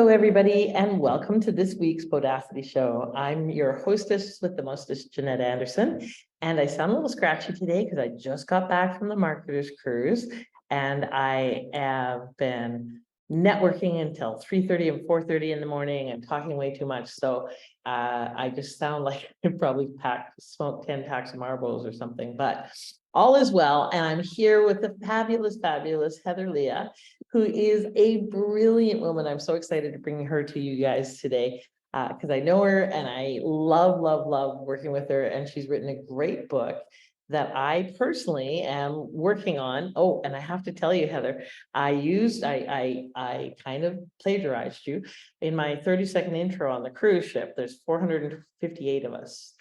Hello, everybody, and welcome to this week's Bodacity Show. I'm your hostess with the mostest, Jeanette Anderson, and I sound a little scratchy today because I just got back from the Marketers Cruise, and I have been networking until 3:30 and 4:30 in the morning and talking way too much. So I just sound like I probably smoked 10 packs of Marlboros or something, but all is well. And I'm here with the fabulous Heather Leah, who is a brilliant woman. I'm so excited to bring her to you guys today because I know her and I love working with her. And she's written a great book that I personally am working on. Oh, and I have to tell you, Heather, I kind of plagiarized you in my 30-second intro on the cruise ship. There's 358 of us,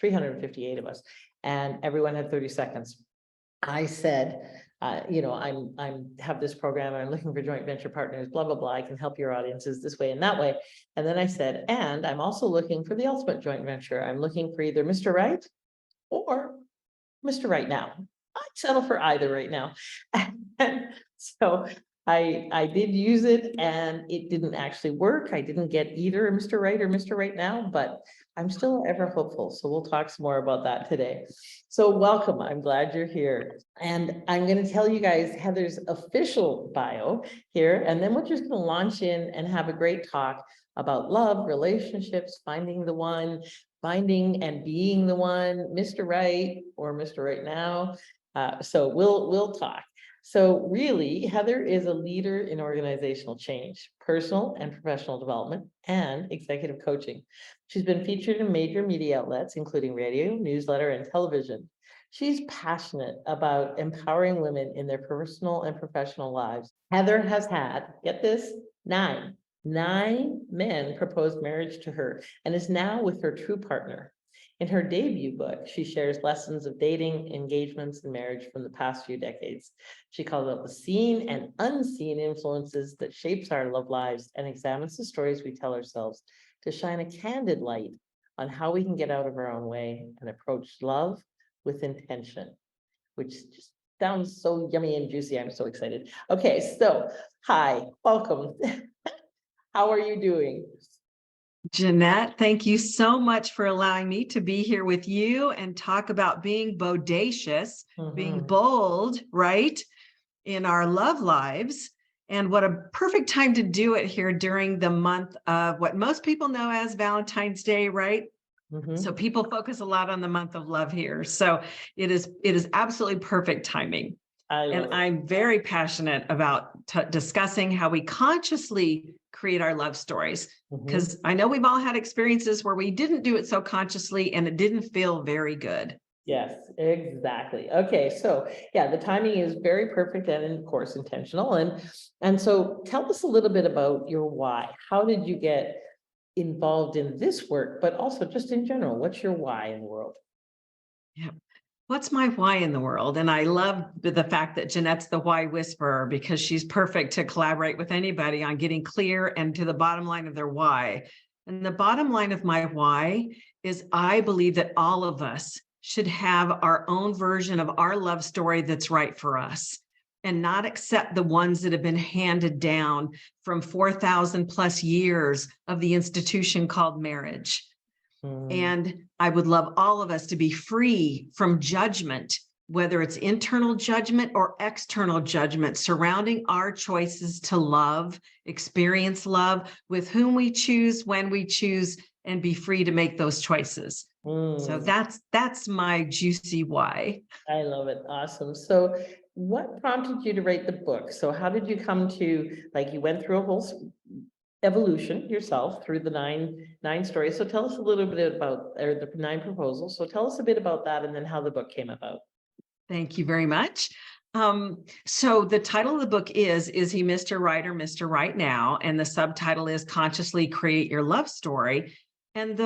and everyone had 30 seconds. I said, I'm have this program and I'm looking for joint venture partners, blah, blah, blah. I can help your audiences this way and that way. And then I said, and I'm also looking for the ultimate joint venture. I'm looking for either Mr. Right or Mr. Right Now. I'd settle for either right now. And so I did use it and it didn't actually work. I didn't get either Mr. Right or Mr. Right Now, but I'm still ever hopeful. So we'll talk some more about that today. So welcome. I'm glad you're here. And I'm going to tell you guys Heather's official bio here, and then we're just going to launch in and have a great talk about love, relationships, finding the one, finding and being the one, Mr. Right or Mr. Right Now. So we'll talk. So really, Heather is a leader in organizational change, personal and professional development, and executive coaching. She's been featured in major media outlets, including radio, newsletter, and television. She's passionate about empowering women in their personal and professional lives. Heather has had, get this, nine men propose marriage to her and is now with her true partner. In her debut book, she shares lessons of dating, engagements, and marriage from the past few decades. She calls out the seen and unseen influences that shapes our love lives and examines the stories we tell ourselves to shine a candid light on how we can get out of our own way and approach love with intention, which just sounds so yummy and juicy. I'm so excited. Okay, so hi, welcome. How are you doing? Jeanette, thank you so much for allowing me to be here with you and talk about being bodacious, being bold, right, in our love lives. And what a perfect time to do it here during the month of what most people know as Valentine's Day, right? So people focus a lot on the month of love here. So it is absolutely perfect timing. I'm very passionate about discussing how we consciously create our love stories, because I know we've all had experiences where we didn't do it so consciously and it didn't feel very good. Yes, exactly. Okay, so yeah, the timing is very perfect and of course intentional. And so tell us a little bit about your why. How did you get involved in this work, but also just in general? What's your why in the world? Yeah. What's my why in the world? And I love the fact that Jeanette's the why whisperer, because she's perfect to collaborate with anybody on getting clear and to the bottom line of their why. And the bottom line of my why is I believe that all of us should have our own version of our love story that's right for us, and not accept the ones that have been handed down from 4,000 plus years of the institution called marriage. And I would love all of us to be free from judgment, whether it's internal judgment or external judgment surrounding our choices to love, experience love with whom we choose, when we choose, and be free to make those choices. So that's my juicy why. I love it. Awesome. So what prompted you to write the book? So how did you come to, like, you went through a whole evolution yourself through the nine stories. So tell us a little bit about, or the 9 proposals. So tell us a bit about that and then how the book came about. Thank you very much. So the title of the book is he Mr. Right or Mr. Right Now? And the subtitle is Consciously Create Your Love Story. And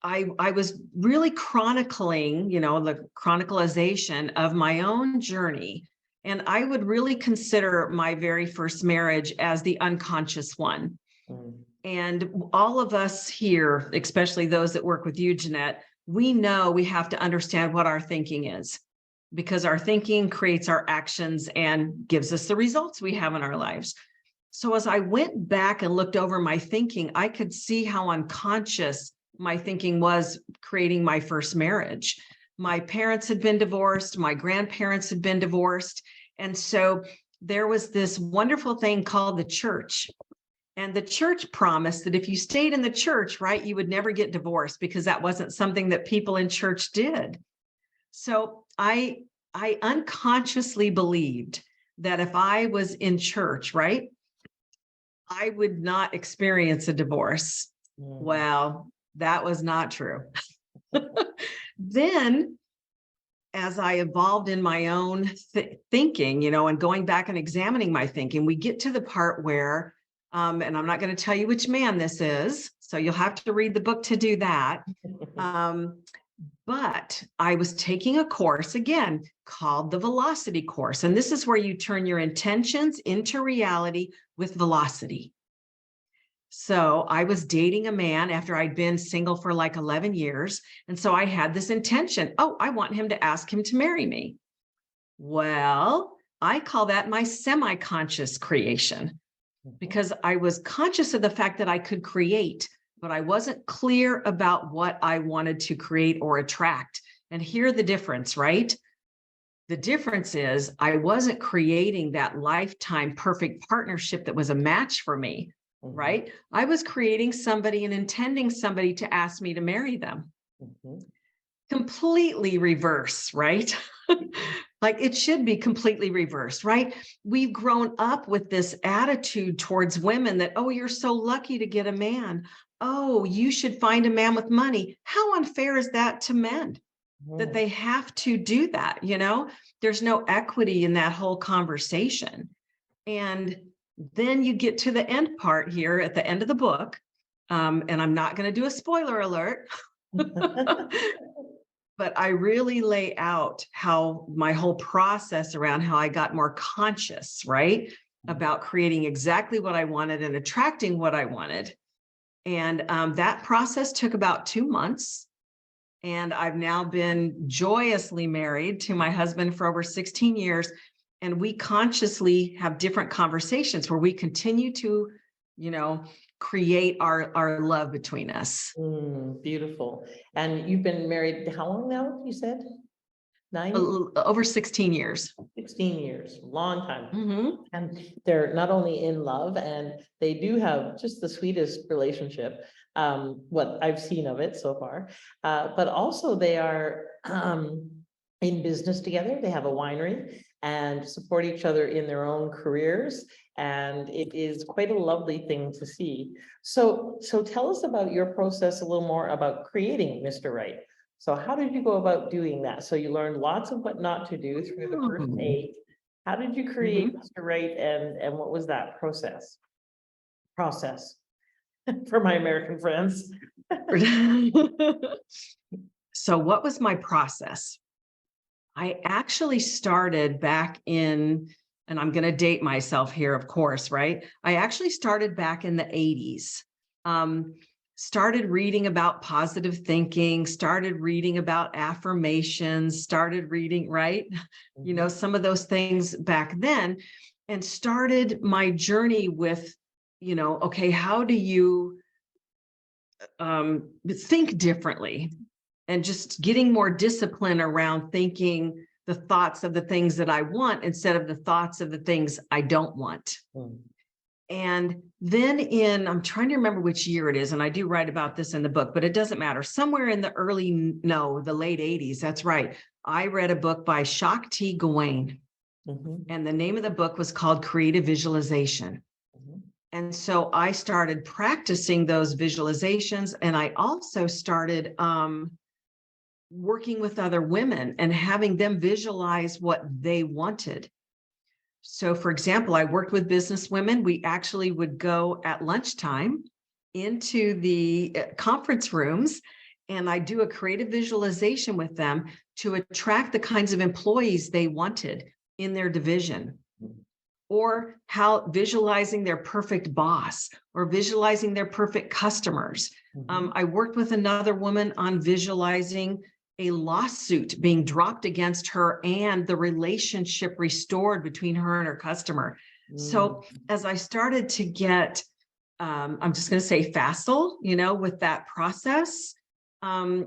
I was really chronicling, the chronicalization of my own journey. And I would really consider my very first marriage as the unconscious one. And all of us here, especially those that work with you, Jeanette, we know we have to understand what our thinking is, because our thinking creates our actions and gives us the results we have in our lives. So as I went back and looked over my thinking, I could see how unconscious my thinking was creating my first marriage. My parents had been divorced, my grandparents had been divorced. And so there was this wonderful thing called the church. And the church promised that if you stayed in the church, right, you would never get divorced, because that wasn't something that people in church did. So I unconsciously believed that if I was in church, right, I would not experience a divorce. Well, that was not true. Then, as I evolved in my own thinking, and going back and examining my thinking, we get to the part where, and I'm not going to tell you which man this is, so you'll have to read the book to do that. But I was taking a course again called the Velocity Course. And this is where you turn your intentions into reality with velocity. So I was dating a man after I'd been single for like 11 years. And so I had this intention. Oh, I want him to ask him to marry me. Well, I call that my semi-conscious creation, because I was conscious of the fact that I could create, but I wasn't clear about what I wanted to create or attract. And here's the difference, right? The difference is I wasn't creating that lifetime perfect partnership that was a match for me, right? I was creating somebody and intending somebody to ask me to marry them. Completely reverse, right? Like it should be completely reversed, right? We've grown up with this attitude towards women that, oh, you're so lucky to get a man. Oh, you should find a man with money. How unfair is that to men? That they have to do that, There's no equity in that whole conversation. And then you get to the end part here at the end of the book. And I'm not going to do a spoiler alert. But I really lay out how my whole process around how I got more conscious, right? About creating exactly what I wanted and attracting what I wanted. And that process took about 2 months. And I've now been joyously married to my husband for over 16 years. And we consciously have different conversations where we continue to, create our love between us. Beautiful. And you've been married how long now, you said? 9? Over 16 years. 16 years, long time. And they're not only in love, and they do have just the sweetest relationship, what I've seen of it so far, but also they are in business together. They have a winery and support each other in their own careers. And it is quite a lovely thing to see. So tell us about your process a little more about creating Mr. Right. So how did you go about doing that? So you learned lots of what not to do through the first 8. How did you create Mr. Right, and what was that process for my American friends? So what was my process? I actually started back in, and I'm going to date myself here, of course, right? I actually started back in the 80s. Started reading about positive thinking, started reading about affirmations, started reading, right? Some of those things back then, and started my journey with, okay, how do you think differently? And just getting more discipline around thinking the thoughts of the things that I want instead of the thoughts of the things I don't want. And then I'm trying to remember which year it is, and I do write about this in the book, but it doesn't matter. Somewhere in the the late 80s, that's right. I read a book by Shakti Gawain, and the name of the book was called Creative Visualization. And so I started practicing those visualizations, and I also started working with other women and having them visualize what they wanted. So, for example, I worked with business women. We actually would go at lunchtime into the conference rooms, and I do a creative visualization with them to attract the kinds of employees they wanted in their division, or how visualizing their perfect boss or visualizing their perfect customers. I worked with another woman on visualizing a lawsuit being dropped against her and the relationship restored between her and her customer. So as I started to get, I'm just going to say facile, with that process, I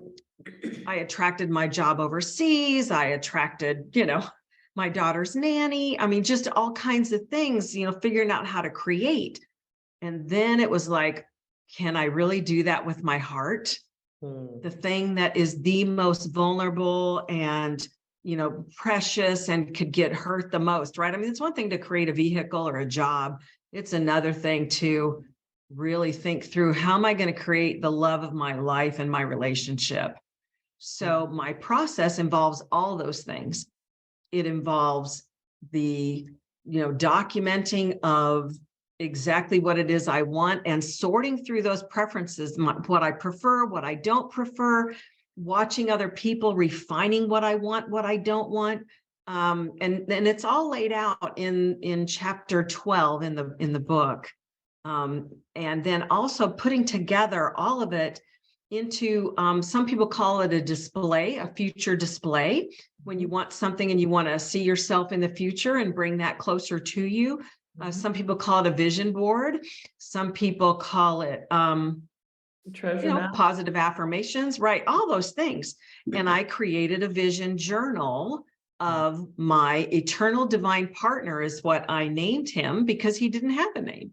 attracted my job overseas. I attracted, my daughter's nanny. I mean, just all kinds of things, figuring out how to create. And then it was like, can I really do that with my heart? The thing that is the most vulnerable and, precious and could get hurt the most, right? I mean, it's one thing to create a vehicle or a job. It's another thing to really think through, how am I going to create the love of my life and my relationship? So my process involves all those things. It involves the, documenting of exactly what it is I want and sorting through those preferences, what I prefer, what I don't prefer, watching other people, refining what I want, what I don't want. And it's all laid out in chapter 12 in the book. And then also putting together all of it into, some people call it a display, a future display, when you want something and you want to see yourself in the future and bring that closer to you. Some people call it a vision board. Some people call it, Treasure map. positive affirmations, right? All those things. And I created a vision journal of my eternal divine partner, is what I named him, because he didn't have a name.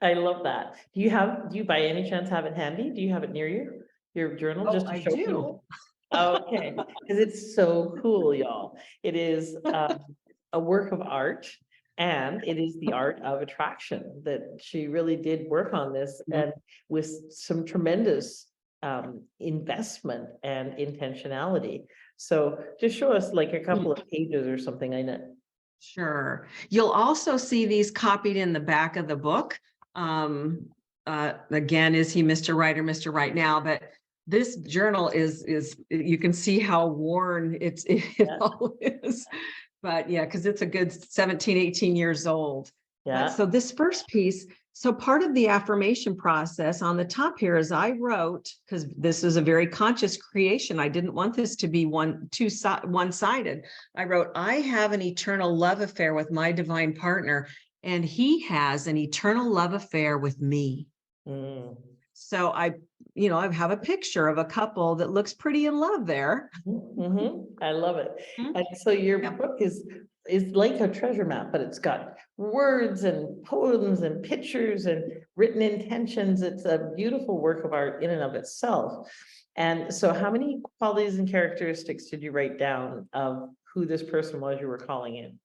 I love that. Do you by any chance have it handy? Do you have it near you? Your journal, just to I show do. people? Okay, because it's so cool, y'all. It is a work of art, and it is the art of attraction, that she really did work on this, and with some tremendous investment and intentionality. So just show us like a couple of pages or something. I know. Sure. You'll also see these copied in the back of the book. Again, is he Mr. Right or Mr. Right now? But this journal is you can see how worn it all is. But yeah, because it's a good 17, 18 years old. Yeah. So this first piece, so part of the affirmation process on the top here is I wrote, because this is a very conscious creation, I didn't want this to be one-sided. I wrote, I have an eternal love affair with my divine partner, and he has an eternal love affair with me. So I have a picture of a couple that looks pretty in love there. I love it. And so your book is like a treasure map, but it's got words and poems and pictures and written intentions. It's a beautiful work of art in and of itself. And so how many qualities and characteristics did you write down of who this person was you were calling in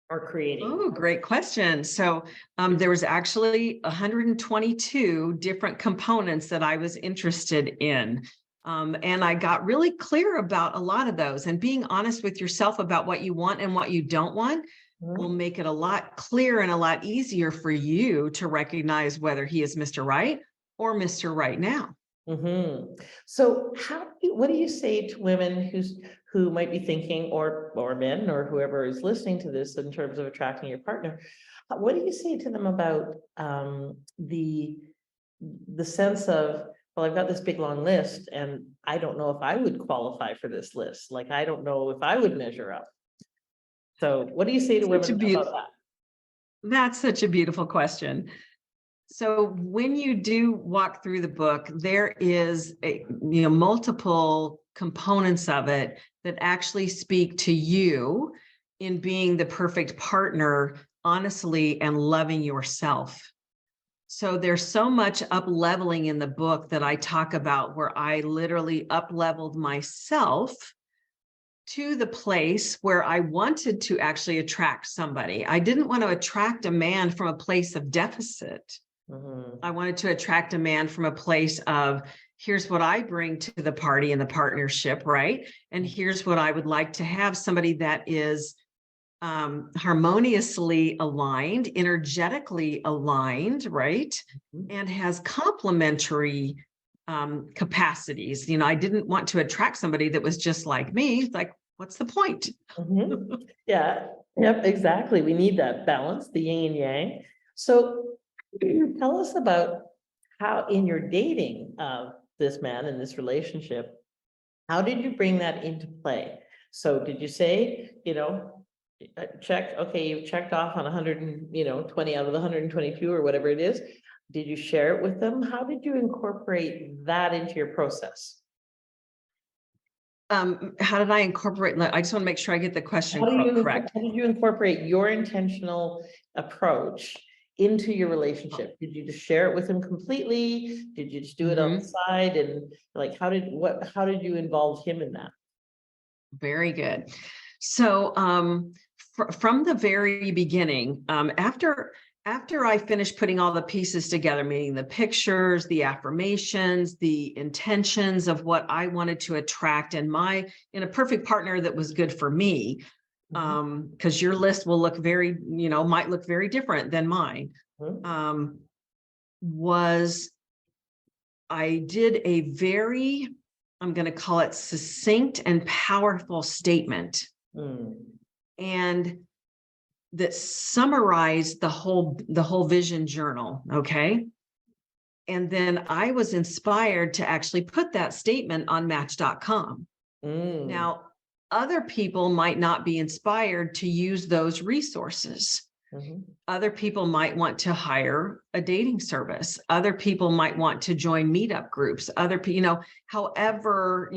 or creating? Oh, great question. So there was actually 122 different components that I was interested in. And I got really clear about a lot of those, and being honest with yourself about what you want and what you don't want will make it a lot clearer and a lot easier for you to recognize whether he is Mr. Right or Mr. Right now. So what do you say to women who might be thinking, or men, or whoever is listening to this, in terms of attracting your partner? What do you say to them about the sense of, well, I've got this big long list and I don't know if I would qualify for this list. Like, I don't know if I would measure up. So what do you say to women about that? That's such a beautiful question. So when you do walk through the book, there is multiple components of it that actually speak to you in being the perfect partner, honestly, and loving yourself. So there's so much up-leveling in the book that I talk about, where I literally up-leveled myself to the place where I wanted to actually attract somebody. I didn't want to attract a man from a place of deficit. I wanted to attract a man from a place of, here's what I bring to the party and the partnership, right? And here's what I would like to have: somebody that is harmoniously aligned, energetically aligned, right? And has complementary capacities. I didn't want to attract somebody that was just like me. Like, what's the point? Yeah, yep, exactly. We need that balance, the yin and yang. So tell us about how, in your dating of this man in this relationship, how did you bring that into play? So did you say, check, okay, you've checked off on 100 and, 20 out of the 122 or whatever it is. Did you share it with them? How did you incorporate that into your process? How did I incorporate? I just want to make sure I get the question correct. How did you incorporate your intentional approach into your relationship? Did you just share it with him completely? Did you just do it on the side? And like, how did you involve him in that? Very good. So, from the very beginning, after I finished putting all the pieces together, meaning the pictures, the affirmations, the intentions of what I wanted to attract in a perfect partner that was good for me, because your list will look might look very different than mine. Was I did a very, I'm going to call it succinct and powerful statement. And that summarized the whole vision journal. Okay. And then I was inspired to actually put that statement on match.com. Now, other people might not be inspired to use those resources. Other people might want to hire a dating service. Other people might want to join meetup groups. Other people, however,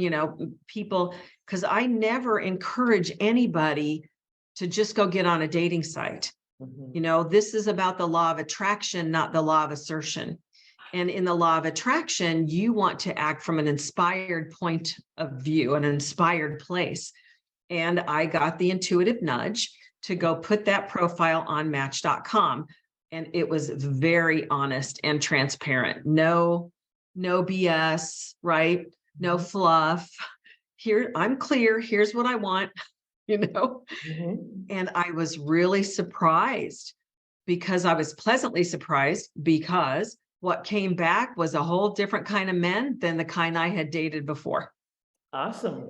people, because I never encourage anybody to just go get on a dating site. This is about the law of attraction, not the law of assertion. And in the law of attraction, you want to act from an inspired point of view, an inspired place. And I got the intuitive nudge to go put that profile on match.com. And it was very honest and transparent. No BS, right? No fluff. Here, I'm clear. Here's what I want, And I was really surprised, because I was pleasantly surprised, because what came back was a whole different kind of men than the kind I had dated before. Awesome.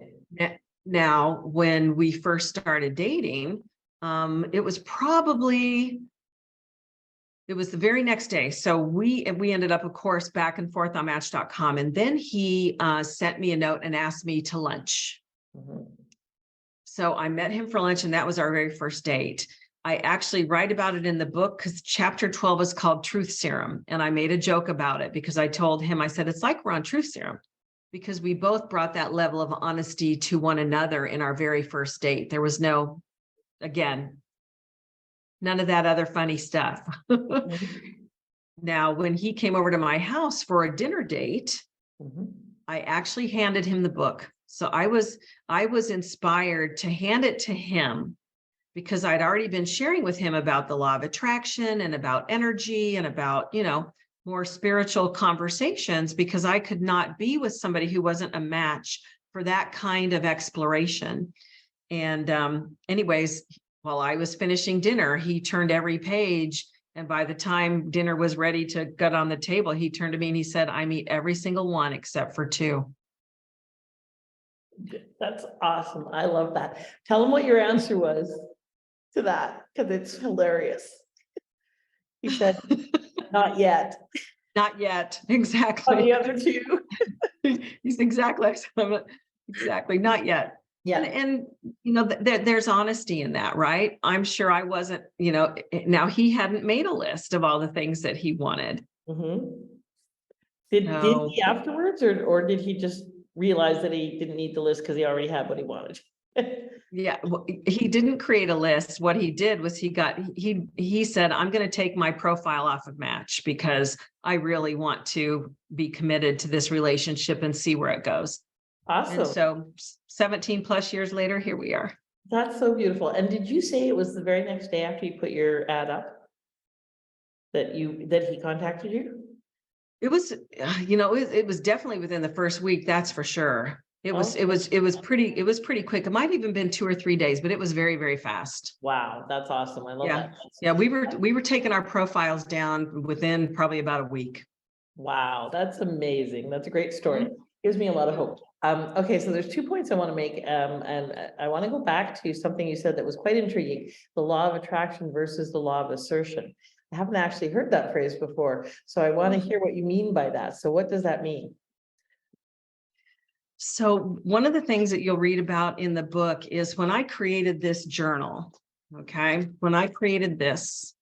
Now, when we first started dating, it was the very next day. So we ended up, of course, back and forth on match.com. And then he sent me a note and asked me to lunch. So I met him for lunch, and that was our very first date. I actually write about it in the book, because chapter 12 is called Truth Serum. And I made a joke about it, because I told him, I said, it's like we're on Truth Serum, because we both brought that level of honesty to one another in our very first date. There was none of that other funny stuff. Now, when he came over to my house for a dinner date, I actually handed him the book. So I was inspired to hand it to him, because I'd already been sharing with him about the law of attraction and about energy and about, more spiritual conversations, because I could not be with somebody who wasn't a match for that kind of exploration. And anyways, while I was finishing dinner, he turned every page. And by the time dinner was ready to get on the table, he turned to me and he said, I meet every single one except for 2. That's awesome. I love that. Tell him what your answer was to that, because it's hilarious. He said, not yet. Not yet. Exactly. The other 2. He's exactly not yet. Yeah. And there's honesty in that, right? I'm sure I wasn't, now he hadn't made a list of all the things that he wanted. Did he afterwards, or did he just realize that he didn't need the list because he already had what he wanted? Yeah, well, he didn't create a list. What he did was he said, I'm going to take my profile off of Match, because I really want to be committed to this relationship and see where it goes. Awesome. And so 17 plus years later, here we are. That's so beautiful. And did you say it was the very next day after you put your ad up that he contacted you? It was, it was definitely within the first week. That's for sure. It was pretty quick. It might have even been 2 or 3 days, but it was very, very fast. Wow. That's awesome. I love that. Yeah. We were taking our profiles down within probably about a week. Wow. That's amazing. That's a great story. Gives me a lot of hope. Okay. So there's 2 points I want to make. And I want to go back to something you said that was quite intriguing: the law of attraction versus the law of assertion. I haven't actually heard that phrase before, so I want to hear what you mean by that. So what does that mean? So one of the things that you'll read about in the book is when I created this journal, Okay. When I created this,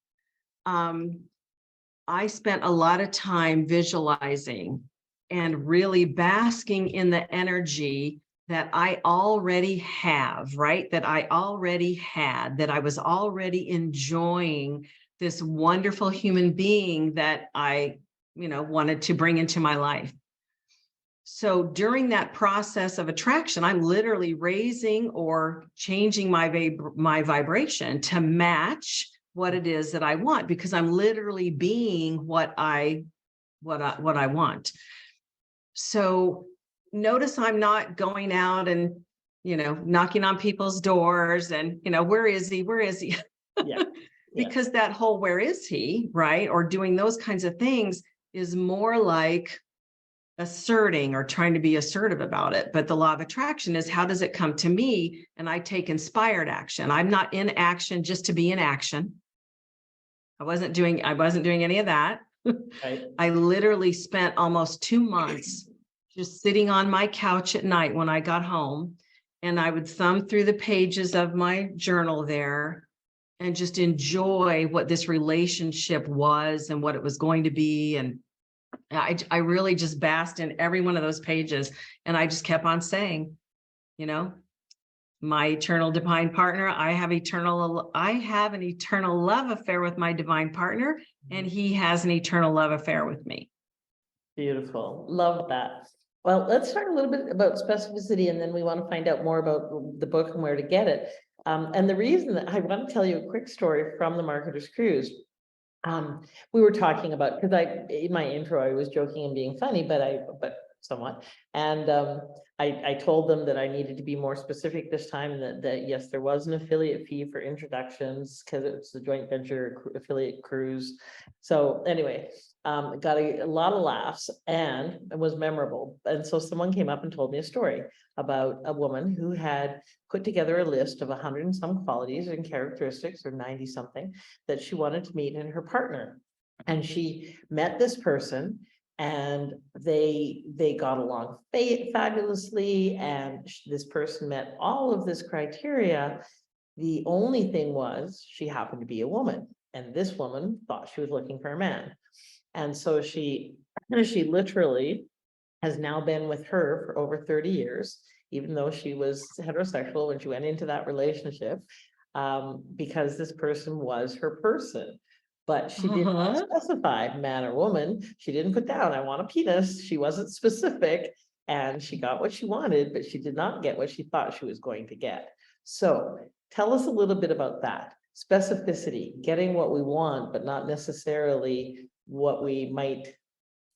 I spent a lot of time visualizing and really basking in the energy that I already have, right? That I already had, that I was already enjoying this wonderful human being that I, wanted to bring into my life. So during that process of attraction, I'm literally raising or changing my vibration to match what it is that I want, because I'm literally being what I want. So notice I'm not going out and, knocking on people's doors and, where is he? Where is he? Yeah. Because that whole where is he, right? Or doing those kinds of things is more like asserting or trying to be assertive about it. But the law of attraction is, how does it come to me? And I take inspired action. I'm not in action just to be in action. I wasn't doing any of that. Right. I literally spent almost 2 months just sitting on my couch at night when I got home, and I would thumb through the pages of my journal there and just enjoy what this relationship was and what it was going to be. And I really just basked in every one of those pages. And I just kept on saying, my eternal divine partner, I have an eternal love affair with my divine partner, and he has an eternal love affair with me. Beautiful. Love that. Well, let's talk a little bit about specificity, and then we want to find out more about the book and where to get it. And the reason that I want to tell you a quick story from the Marketer's Cruise. We were talking about, because in my intro, I was joking and being funny, but somewhat. And I told them that I needed to be more specific this time, and that yes, there was an affiliate fee for introductions because it's a joint venture affiliate cruise. So anyway, got a lot of laughs, and it was memorable. And so someone came up and told me a story about a woman who had put together a list of 100 and some qualities and characteristics, or 90 something, that she wanted to meet in her partner. And she met this person, and they got along fabulously, and this person met all of this criteria. The only thing was, she happened to be a woman, and this woman thought she was looking for a man. And so she literally has now been with her for over 30 years, even though she was heterosexual when she went into that relationship, because this person was her person. But she did not specify man or woman. She didn't put down, I want a penis. She wasn't specific, and she got what she wanted, but she did not get what she thought she was going to get. So tell us a little bit about that. Specificity, getting what we want, but not necessarily what we might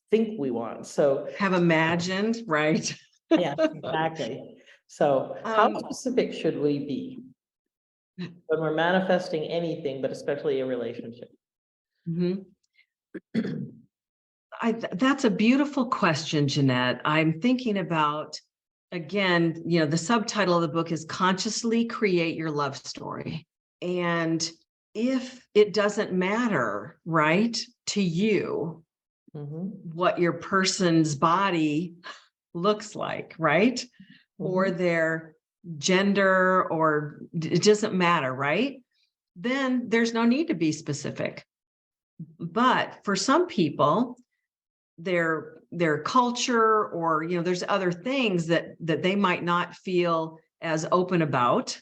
think we want. So have imagined, right? yeah, exactly. So how specific should we be when we're manifesting anything, but especially a relationship? That's a beautiful question, Jeanette. I'm thinking about, again, the subtitle of the book is Consciously Create Your Love Story. And if it doesn't matter, right, to you, what your person's body looks like, right? Or their gender, or it doesn't matter, right? Then there's no need to be specific. But for some people, their culture, or there's other things that they might not feel as open about.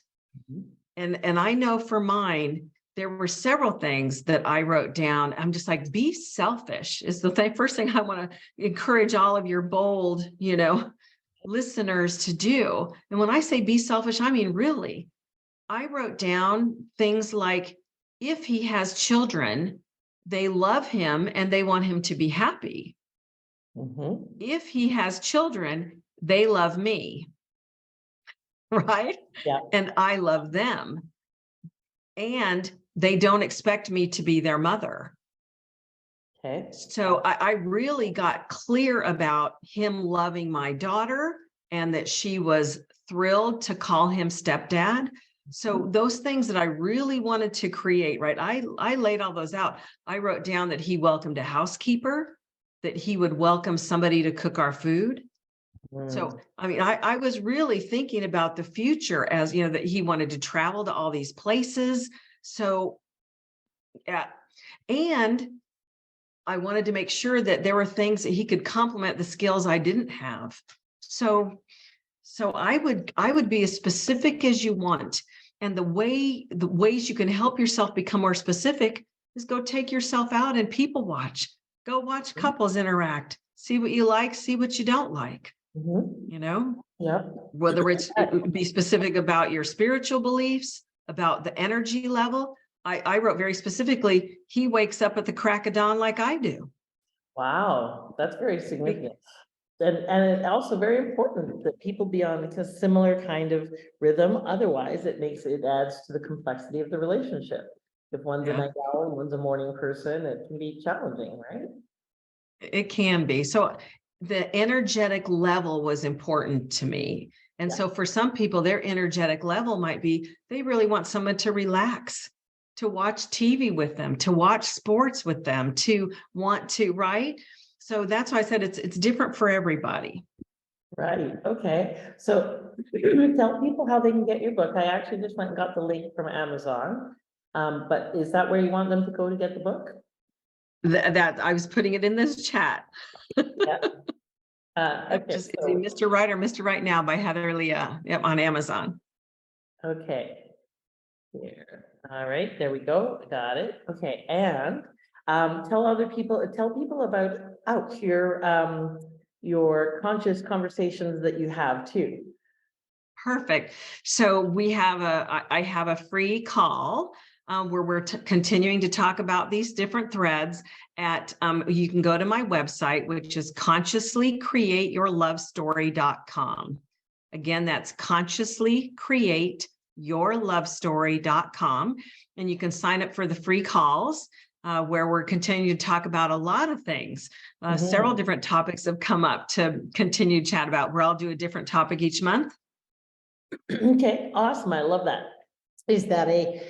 And I know for mine, there were several things that I wrote down. I'm just like, be selfish is the first thing I want to encourage all of your bold, listeners to do. And when I say be selfish, I mean, really, I wrote down things like, if he has children, they love him and they want him to be happy. If he has children, they love me. Right? Yeah. And I love them. And they don't expect me to be their mother. Okay. So I really got clear about him loving my daughter, and that she was thrilled to call him stepdad. So those things that I really wanted to create, right? I laid all those out. I wrote down that he welcomed a housekeeper, that he would welcome somebody to cook our food, Mm. So, I mean, I was really thinking about the future as, that he wanted to travel to all these places. So, yeah. And I wanted to make sure that there were things that he could complement the skills I didn't have. So I would be as specific as you want. And the ways you can help yourself become more specific is go take yourself out and people watch. Go watch couples interact. See what you like, see what you don't like, Mhm. you know? Yep. Whether it would be specific about your spiritual beliefs, about the energy level. I wrote very specifically, he wakes up at the crack of dawn like I do. Wow, that's very Be- significant. And it also very important that people be on a similar kind of rhythm. Otherwise, it adds to the complexity of the relationship. If one's a Yeah, night owl and one's a morning person, it can be challenging, right? it can be. So the energetic level was important to me. And Yeah. so for some people, their energetic level might be they really want someone to relax, to watch TV with them, to watch sports with them, to want to, right? So that's why I said it's different for everybody. Right. Okay. So tell people how they can get your book. I actually just went and got the link from Amazon. But is that where you want them to go to get the book? That I was putting it in this chat. Yeah. Yep, Okay. just is he Mr. Right or Mr. Right Now by Heather Leah. Yep, on Amazon. Okay. Here. All right, there we go. Got it. Okay, and tell people about your conscious conversations that you have too. Perfect. So I have a free call where we're continuing to talk about these different threads you can go to my website, which is consciouslycreateyourlovestory.com. Again, that's consciouslycreateyourlovestory.com. And you can sign up for the free calls where we're continuing to talk about a lot of things. Several Mhm. different topics have come up to continue to chat about, where I'll do a different topic each month. Okay, awesome. I love that. Is that a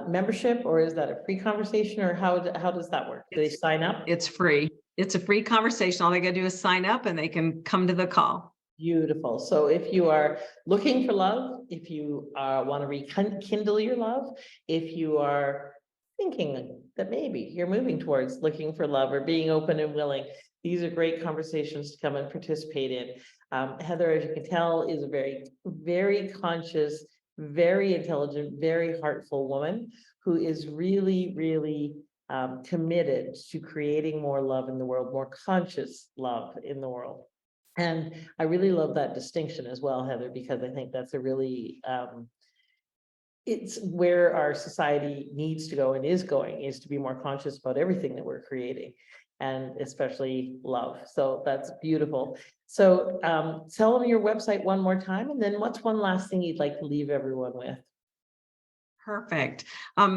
membership or is that a free conversation or how does that work? Do they sign up? It's free. It's a free conversation. All they gotta do is sign up and they can come to the call. Beautiful. So if you are looking for love, if you want to rekindle your love, if you are thinking that maybe you're moving towards looking for love or being open and willing, these are great conversations to come and participate in. Heather, as you can tell, is a very, very conscious, very intelligent, very heartful woman who is really, really committed to creating more love in the world, more conscious love in the world. And I really love that distinction as well, Heather, because I think that's a really, it's where our society needs to go and is going, is to be more conscious about everything that we're creating, and especially love. So that's beautiful. So tell them your website one more time, and then what's one last thing you'd like to leave everyone with? Perfect.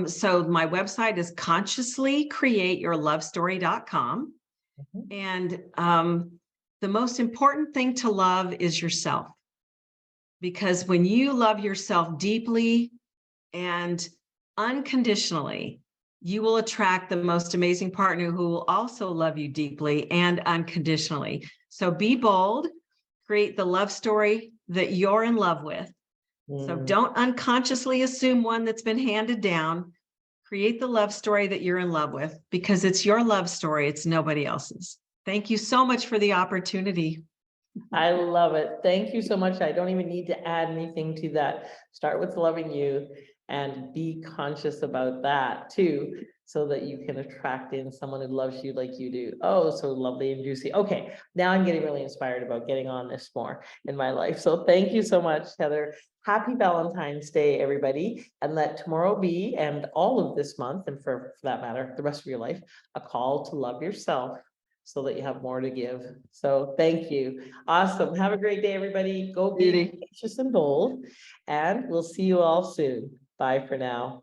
So my website is consciouslycreateyourlovestory.com. Mhm. And the most important thing to love is yourself. Because when you love yourself deeply and unconditionally, you will attract the most amazing partner who will also love you deeply and unconditionally. So be bold, create the love story that you're in love with. So Mm. don't unconsciously assume one that's been handed down. Create the love story that you're in love with, because it's your love story. It's nobody else's. Thank you so much for the opportunity. I love it. Thank you so much. I don't even need to add anything to that. Start with loving you and be conscious about that too, so that you can attract in someone who loves you like you do. Oh, so lovely and juicy. Okay, now I'm getting really inspired about getting on this more in my life. So thank you so much, Heather. Happy Valentine's Day, everybody. And let tomorrow be, and all of this month, and for that matter, the rest of your life, a call to love yourself so that you have more to give. So thank you. Awesome. Have a great day, everybody. Go be Beauty. anxious and bold, and we'll see you all soon. Bye for now.